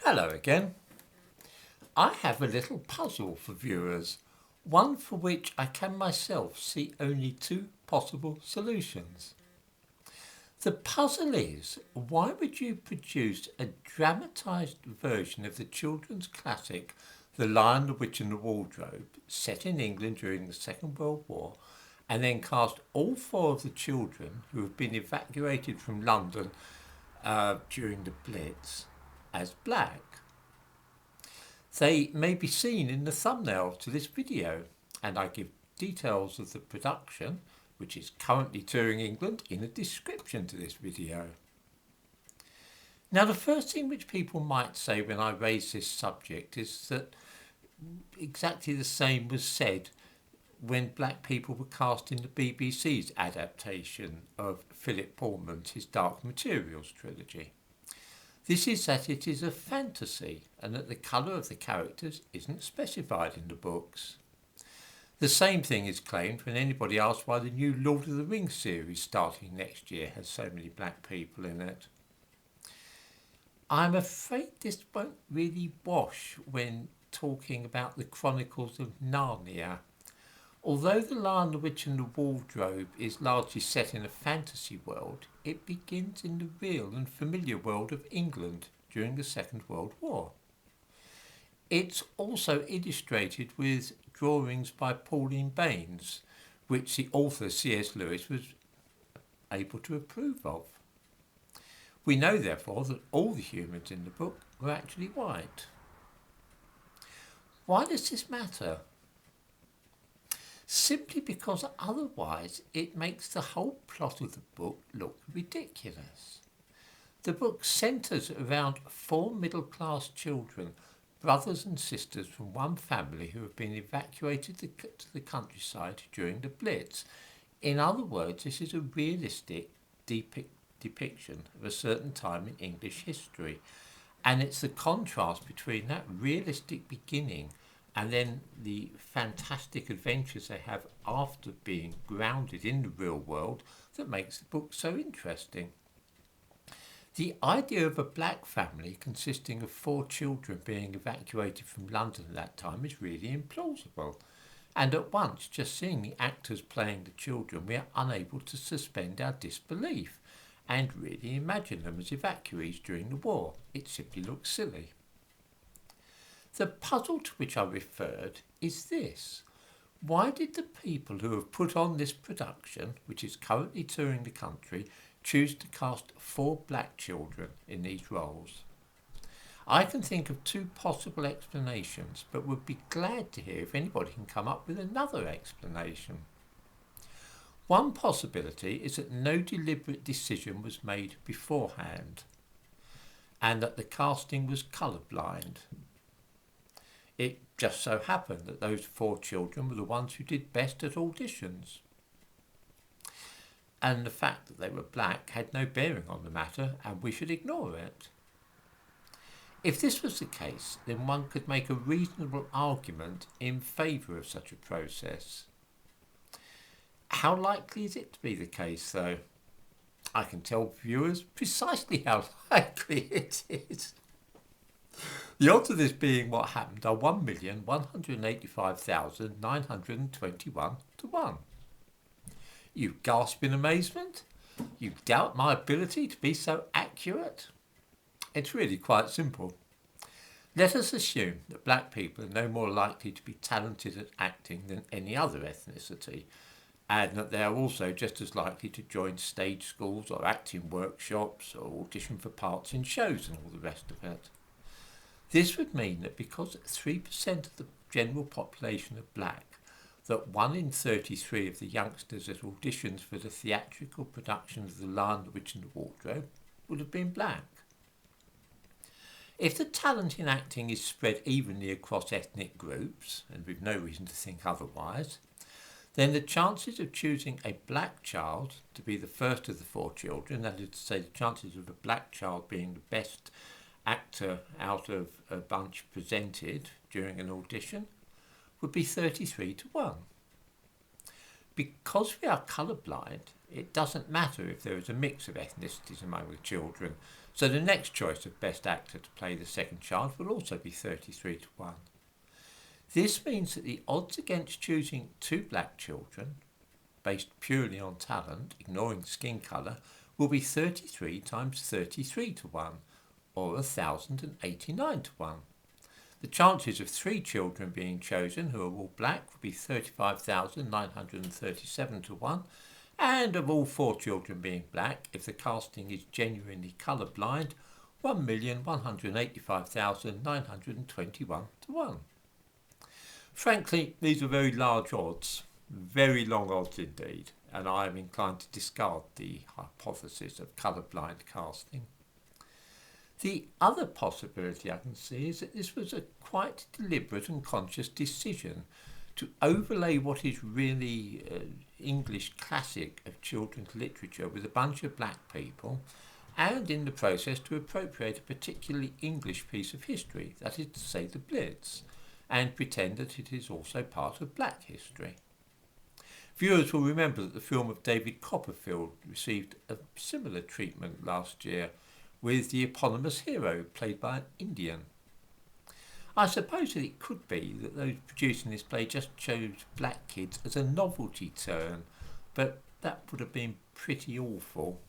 Hello again. I have a little puzzle for viewers, one for which I can myself see only two possible solutions. The puzzle is, why would you produce a dramatised version of the children's classic The Lion, the Witch and the Wardrobe, set in England during the Second World War, and then cast all four of the children who have been evacuated from London during the Blitz as black? They may be seen in the thumbnail to this video, and I give details of the production, which is currently touring England, in a description to this video. Now, the first thing which people might say when I raise this subject is that exactly the same was said when black people were cast in the BBC's adaptation of Philip Pullman's His Dark Materials trilogy. This is that it is a fantasy and that the colour of the characters isn't specified in the books. The same thing is claimed when anybody asks why the new Lord of the Rings series starting next year has so many black people in it. I'm afraid this won't really wash when talking about the Chronicles of Narnia. Although The Lion, the Witch and the Wardrobe is largely set in a fantasy world, it begins in the real and familiar world of England during the Second World War. It's also illustrated with drawings by Pauline Baynes, which the author C.S. Lewis was able to approve of. We know, therefore, that all the humans in the book were actually white. Why does this matter? Simply because otherwise it makes the whole plot of the book look ridiculous. The book centres around four middle-class children, brothers and sisters from one family who have been evacuated to the countryside during the Blitz. In other words, this is a realistic depiction of a certain time in English history, and it's the contrast between that realistic beginning and then the fantastic adventures they have after being grounded in the real world that makes the book so interesting. The idea of a black family consisting of four children being evacuated from London at that time is really implausible. And at once, just seeing the actors playing the children, we are unable to suspend our disbelief and really imagine them as evacuees during the war. It simply looks silly. The puzzle to which I referred is this. Why did the people who have put on this production, which is currently touring the country, choose to cast four black children in these roles? I can think of two possible explanations, but would be glad to hear if anybody can come up with another explanation. One possibility is that no deliberate decision was made beforehand, and that the casting was colourblind. It just so happened that those four children were the ones who did best at auditions. And the fact that they were black had no bearing on the matter, and we should ignore it. If this was the case, then one could make a reasonable argument in favour of such a process. How likely is it to be the case, though? I can tell viewers precisely how likely it is. The odds of this being what happened are 1,185,921 to 1. You gasp in amazement? You doubt my ability to be so accurate? It's really quite simple. Let us assume that black people are no more likely to be talented at acting than any other ethnicity, and that they are also just as likely to join stage schools or acting workshops or audition for parts in shows and all the rest of it. This would mean that because 3% of the general population are black, that 1 in 33 of the youngsters at auditions for the theatrical production of The Lion, the Witch and the Wardrobe would have been black. If the talent in acting is spread evenly across ethnic groups, and we've no reason to think otherwise, then the chances of choosing a black child to be the first of the four children, that is to say the chances of a black child being the best actor out of a bunch presented during an audition, would be 33 to 1. Because we are colourblind, it doesn't matter if there is a mix of ethnicities among the children, so the next choice of best actor to play the second child will also be 33 to 1. This means that the odds against choosing two black children, based purely on talent, ignoring skin colour, will be 33 times 33 to 1, or 1,089 to 1. The chances of 3 children being chosen who are all black will be 35,937 to 1, and of all 4 children being black, if the casting is genuinely colourblind, 1,185,921 to 1. Frankly, these are very large odds, very long odds indeed, and I am inclined to discard the hypothesis of colourblind casting. The other possibility I can see is that this was a quite deliberate and conscious decision to overlay what is really English classic of children's literature with a bunch of black people, and in the process to appropriate a particularly English piece of history, that is to say the Blitz, and pretend that it is also part of black history. Viewers will remember that the film of David Copperfield received a similar treatment last year, with the eponymous hero played by an Indian. I suppose that it could be that those producing this play just chose black kids as a novelty turn, but that would have been pretty awful.